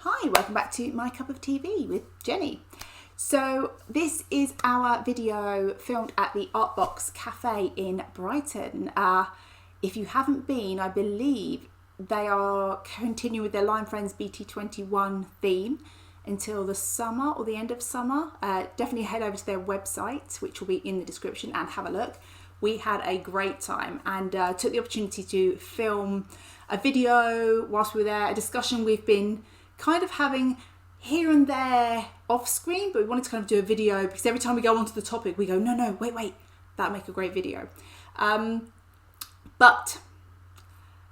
Hi, welcome back to My Cup of TV with Jenny. So this is our video filmed at the Artbox Cafe in Brighton. If you haven't been, I believe they are continuing with their Line Friends BT21 theme until the summer or the end of summer. Definitely head over to their website, which will be in the description, and have a look. We had a great time and took the opportunity to film a video whilst we were there, a discussion we've been kind of having here and there off screen, but we wanted to kind of do a video because every time we go onto the topic we go, no, wait, that'll make a great video. But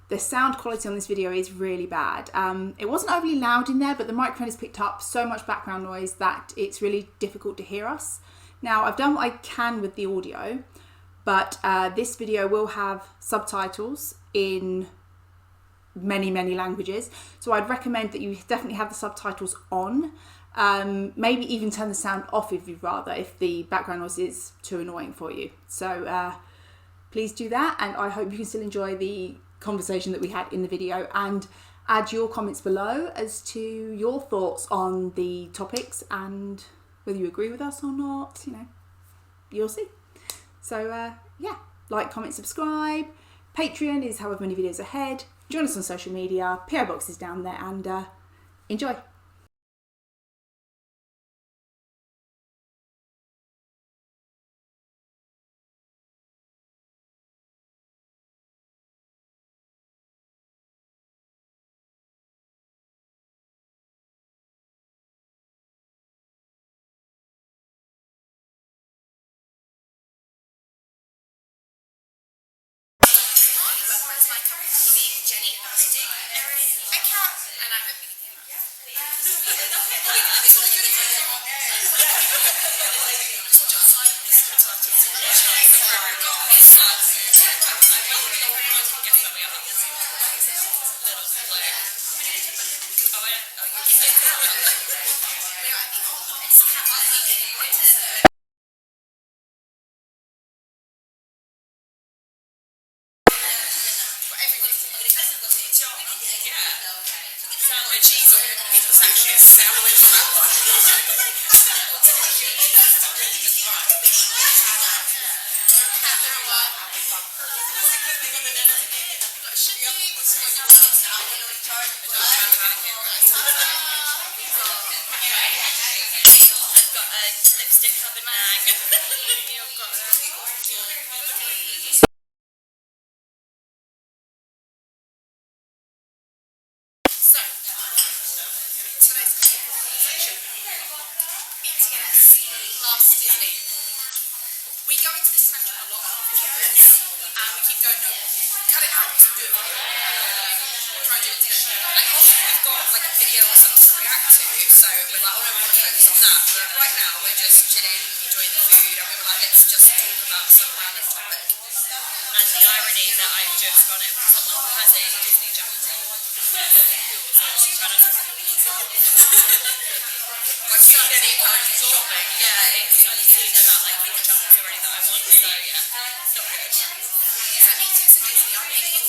the sound quality on this video is really bad. It wasn't overly loud in there, but the microphone has picked up so much background noise that it's really difficult to hear us. Now, I've done what I can with the audio, but this video will have subtitles in many languages, so I'd recommend that you definitely have the subtitles on. Maybe even turn the sound off if you'd rather, if the background noise is too annoying for you. So please do that, and I hope you can still enjoy the conversation that we had in the video, and add your comments below as to your thoughts on the topics and whether you agree with us or not. You know, you'll see. So yeah, like, comment, subscribe. Patreon is however many videos ahead. Join us on social media, PO Box is down there, and enjoy. We go into this tangent a lot in our videos, and we keep going, no, cut it out, we'll do it try and do it together. And often we've got like a video or something to react to, so we're like, oh no, we want to focus on that. But right now we're just chilling, enjoying the food, and we were like, let's just talk about some random topic. And the irony that I've just gone in with someone who has a Disney jacket on. I've seen any kind of shopping. Yeah, I've seen about like 4 jumpers already that I want, so yeah, not good. So meetings in Disney, I mean,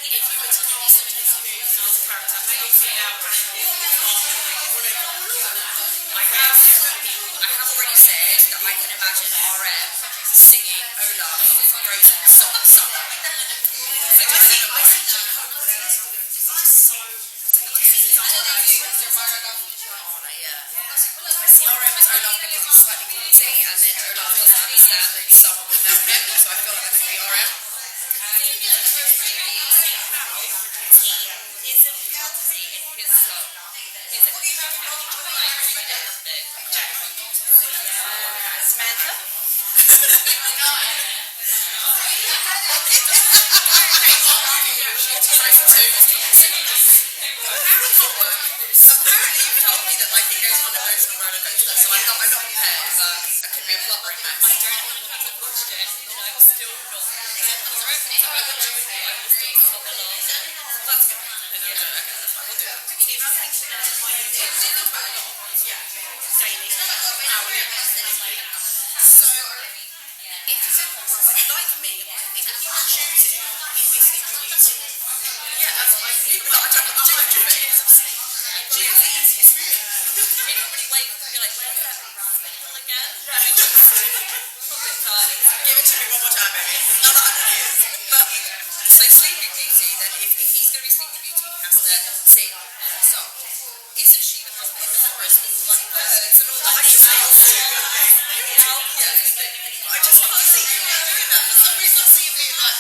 if you were to cast a Disney movie as a character, how do you feel out? I have already said that I can imagine RM singing Olaf from Frozen's song Summer. So I see I see RM as Olaf because he's slightly guilty, and then Olaf doesn't understand that Summer will melt him, so I feel like it could be RM. Samantha? Apparently you've told me that like it goes on an emotional roller coaster, so I'm not prepared, but it could be a blubbering mess. I don't want to have a question, and I'm still not prepared for it. If I watch it with you, I will still stop a lot. That's good. Okay, that's fine, we'll do that. See, I'm thinking of my daily, hourly. So, if you said, like me, I think if you're choosing, if you think you need to, yeah, that's fine. But I don't want to do it. Another 100 years. But, so Sleeping Beauty, then if he's going to be Sleeping Beauty, he has to sing her song. Isn't she the one in the forest with all like birds and all that? I just can't see you doing that. For some reason I see you being like,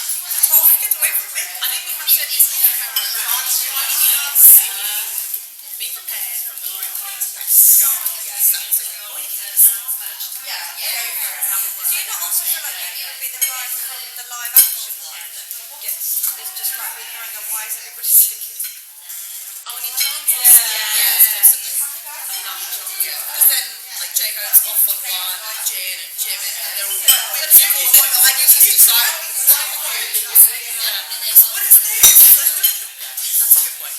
oh, get away from me. I think we have said this on camera. Be prepared from the Lion King. Scar. Yes, that's it. Or you can yeah. Do you not also feel like you would be the guy from the live action one that gets is just like walking around going, why is everybody singing? Oh, and Enchanted? Yeah, possibly. Yeah, because then, like, J-Hope's off on one, like Jin and Jimin, and they're all like, we're the fourth one, and he's just like, what is this? That's a good point.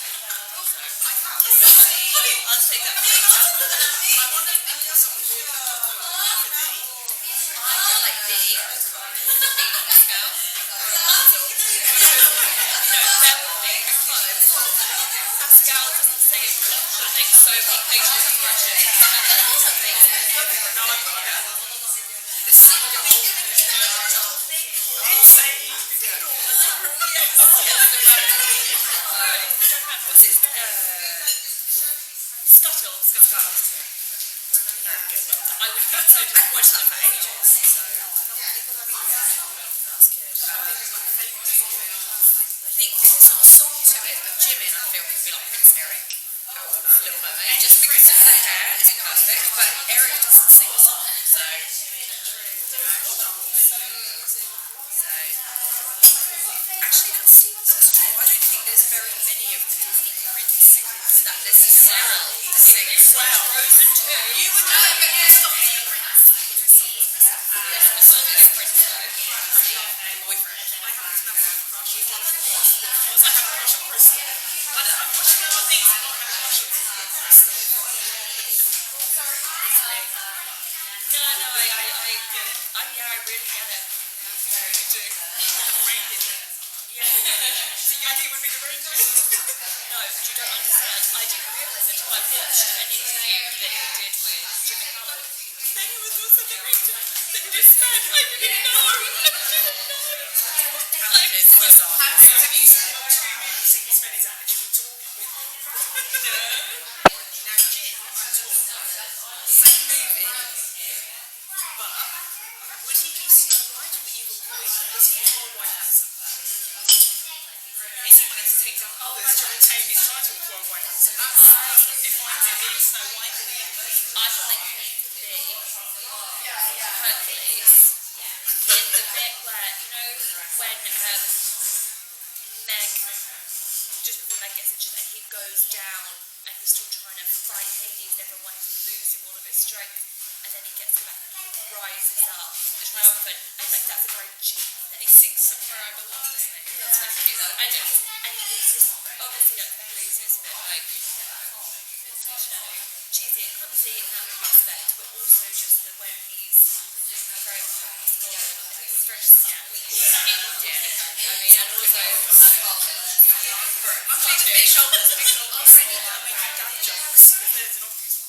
I'll take that for example. I want to think of someone really I feel like D, Pascal. Pascal doesn't say it, but makes so many facial expressions. This is like a whole Scuttle. I would have to watch them for ages, so that's good. I think there's not a song to it, but Jimin I feel could be like Prince Eric out of Little Mermaid, just because his hair is perfect, but Eric doesn't sing a song, so actually that's true. I don't think there's very many of the Disney princes that necessarily sing well. Frozen too. You would know, but Christopher's the prince. Yes, Christopher's the prince. Boyfriend. I have to have a crush. He's one of the ones because I have a crush on Christopher. I'm watching other things and not have a crush on Christopher. No, I really get it. Yeah, you do. The reindeer. Yeah. So Yogi would be the reindeer. No, but you don't understand. I didn't realise until I watched an interview that he did with Jimmy Fallon. Then he was also the reindeer. Then he just said, I didn't know. Talented. Have you seen 2 movies in Sven is actually talking? Now, Jim, I'm talking. Same movie, but would he be Snow White or the Evil Queen? Was he a whole white person? Is he willing to take down others to retain his title of World White Handsome? That's defines him being Snow White or the Evil Queen. I think he could be Hercules in the bit where, you know, when Meg, just before Meg gets into it, he goes down and he's still trying to fight Hades and everyone is losing all of his strength, and then he gets back and he rises up triumphant, and like that's a very Jim thing. He sings Somewhere I Belong, doesn't he? That's when he did that. And it's just obviously like Hercules is a bit like cheesy and clumsy in that aspect, but also just the when he's very purposeful and he's very sweet. I mean, and also I'm going to big shoulders. I'll say that I'm making dad jokes because there's an obvious one.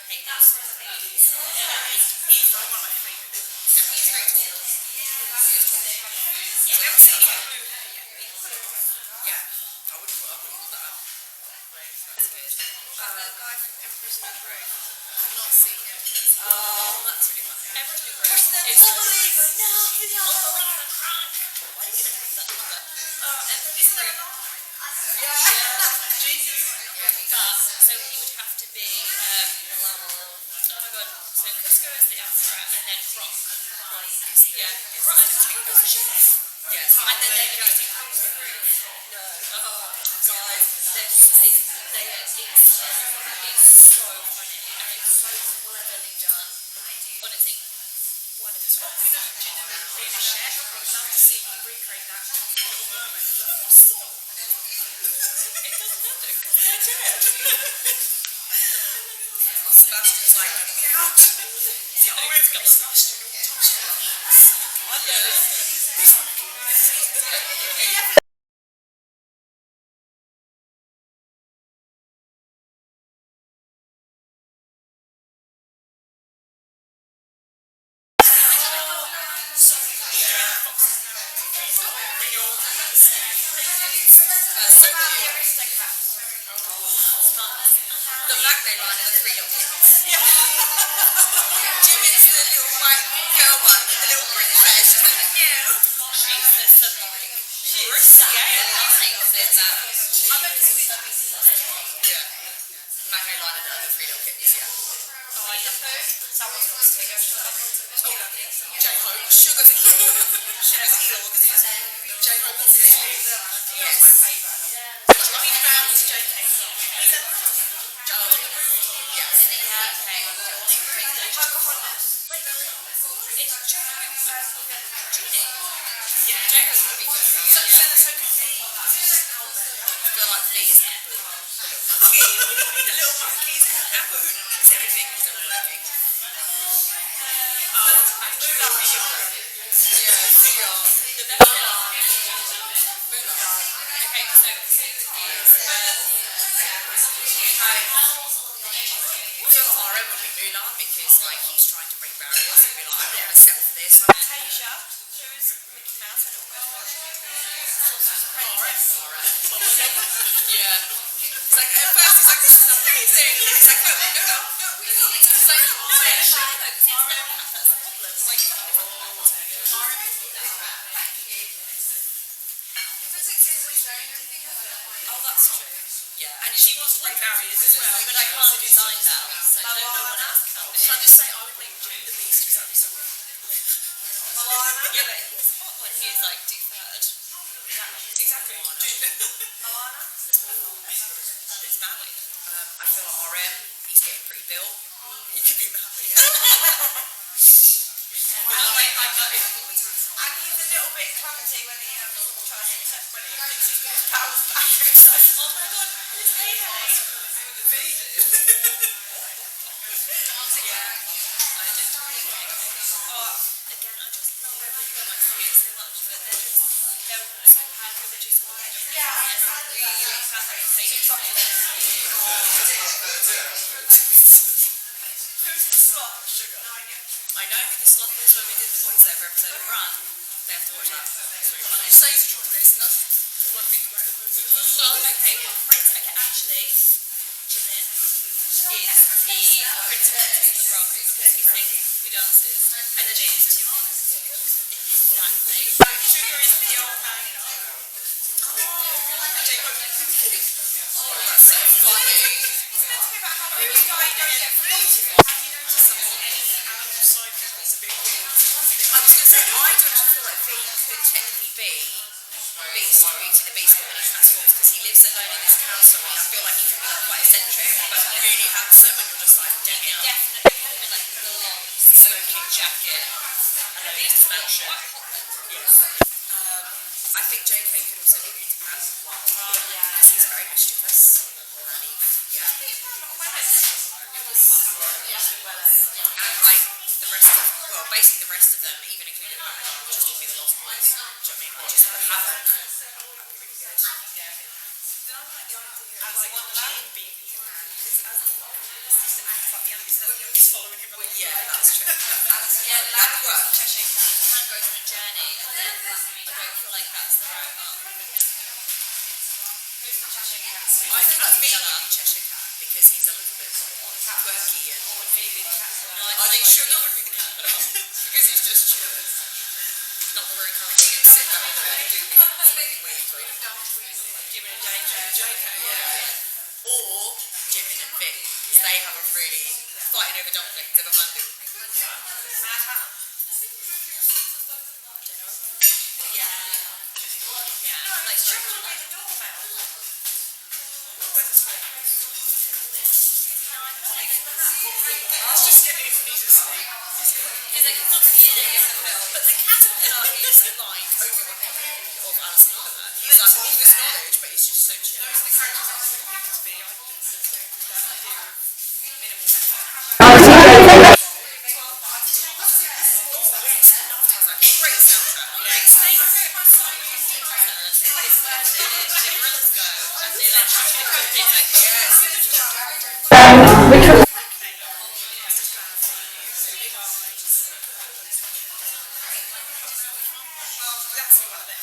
Hey, that's Hades. He's like one of my favourite villains. And he's very tall. We haven't seen him with blue hair yet. Yeah, I wouldn't rule that out. That's good. The guy from Emperor's New Groove. I've not seen him. Oh, that's really funny. Emperor's New Groove. It's all believer. No, why did you say that? Emperor's New Groove. Yeah. Jesus. So he would have to be. Oh my god. So Cusco is the emperor, and then Kronk. Yeah. Kronk is the chef. Yes. And then they're going to Emperor's New Groove. No. Oh, guys, it's so funny and it's so cleverly done. Honestly, wonderful. Talking of Jin and being a chef, I would love to see him recreate that from Little Mermaid. It doesn't matter because they're dead. Sebastian's like, get out! The Owen's got Sebastian all the time. I love it. So That's so cute. The Magne line and the three little kittens. Jimin's the little white girl one with the little princess. She says some like risque lines in that. I'm okay with that. Yeah. Magne line and the other three little kittens, yeah. Oh, I love her. Someone's got to take her. J-Hope. Sugar's eel. Sugar's eel. J-Hope is the eel. Yes. My favourite. We found his JK song. Jumping on the roof. Yes. Yeah, okay. Wait, it's J-Hope. Junie. Yeah. J-Hope's going to be good. So confused. I feel like V is Apu. The little monkey. The little monkey's Apu. So everything wasn't working. Oh, that's true. Yeah, and she wants to break barriers as well, but I can't design that, so no one else can. Should I just say I would make Jane the Beast because that'd be so weird? Moana? Yeah, but he's hot when he's like two-third. Exactly. Moana? It's manly. I feel like RM, he's getting pretty built. He could be manly. I know it all the time. And he's a little bit clumsy when he tries to test when he thinks he's got his powers back. Oh my god, it's Vayne. The Vayne. Yeah. Oh, again, I just love every film. I see it so much, but they're so happy, they're just like, really fascinating chocolate. Who's the sloth? Sugar. I know who the sloth is when we did the voiceover episode of Run. They have to watch that. It's really funny. It says the chocolate, and that's all I think about it. Oh, okay, well, okay, actually, Jimin is the principal from because he sings, who dances, and the Jin is Tiana. Exactly. Sugar is the old man. Oh, that's so funny. It's meant to be about how you guys don't get fooled. Have you noticed something? Any animal side of it's a bit weird. I was going to say, I don't actually feel like V could technically be Beast, Beauty and the Beast when he transforms because he lives alone in this castle and I feel like he could be like quite eccentric but really handsome and you're just like, damn it. Definitely put him in like the long smoking jacket and a Beast mansion. Yes. I think JK could also be Peter Pan. Oh yeah. Because he's very mischievous. And he, yeah. And like the rest of, well, basically the rest of them, even including Matt, would just all be the Lost Boys. Do you know what I mean? Like just the havoc. That'd be really good. Yeah. Then I like the idea of like Jane being Peter Pan. Because as the acts like the youngest, and the youngest following him. Yeah, that's true. Yeah, that would work. Cheshire Cat goes on a journey, and then I don't feel like that's the right one. Who's the Cheshire Cat? I think that's me would be Cheshire Cat because he's a little bit quirky and. Or would he be the cat? No, I think Sugar would be the cat because he's just chill. Not the very kind of thing to sit back with and do something weird. Jimin and JK. Yeah. Or Jimin and Ving. Yeah. They have a really fighting over dumplings of a Mandu. Like Sugar would be the doorbell. It's just getting his knees asleep. Because they cannot see it in the film. But the caterpillar is like Obi-Wan of Alice in Wonderland. He's like all this knowledge, but he's just so chill. Those are the characters I would pick to be. I just that idea of minimal effort. Oh yes, great soundtrack. Like same song. Gorillas Go and the electric yes. exactly one of them.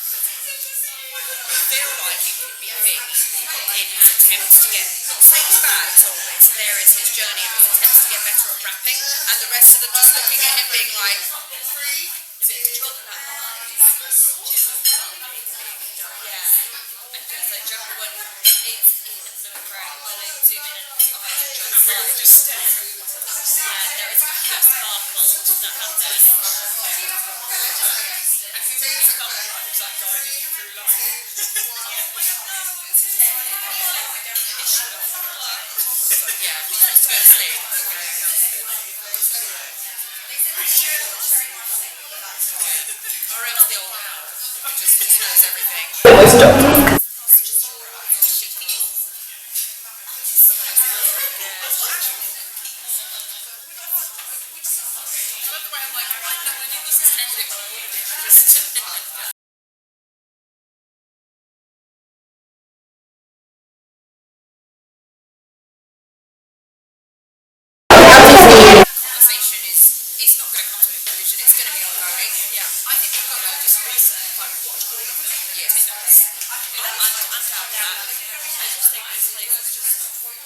I feel like it could be big in his attempts to get, not saying it's bad at all, it's there is his journey of his attempts to get better at rapping, and the rest of them just looking at him being like, yeah, he's supposed to go to sleep. Or else the old owl just knows everything. I love the way I'm like, I know I didn't listen to anything, but I just... Conversation is, it's not going to come to a conclusion, it's going to be ongoing. Yeah. I think we've got to just research, like watch all of them. Yes. I can do that. I just think this place is just like a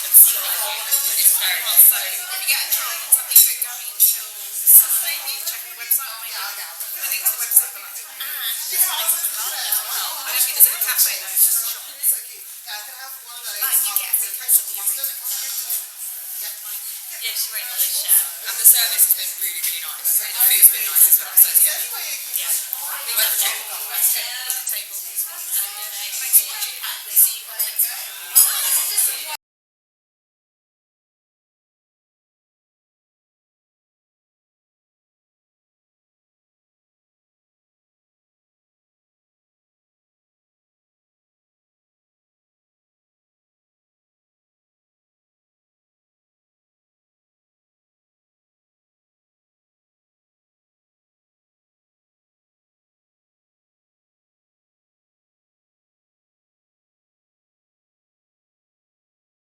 it's very good. So if you get a chance, I think we're going until Sunday. You can check the website or maybe I think it's the website for like I don't think there's a cafe though, it's just a shop. But you get a free post of the yeah, she wrote another chef. And the service has been really, really nice. And the food's been nice as well. So it's good. Yeah. Worth the table. Worth the table. Thanks for watching.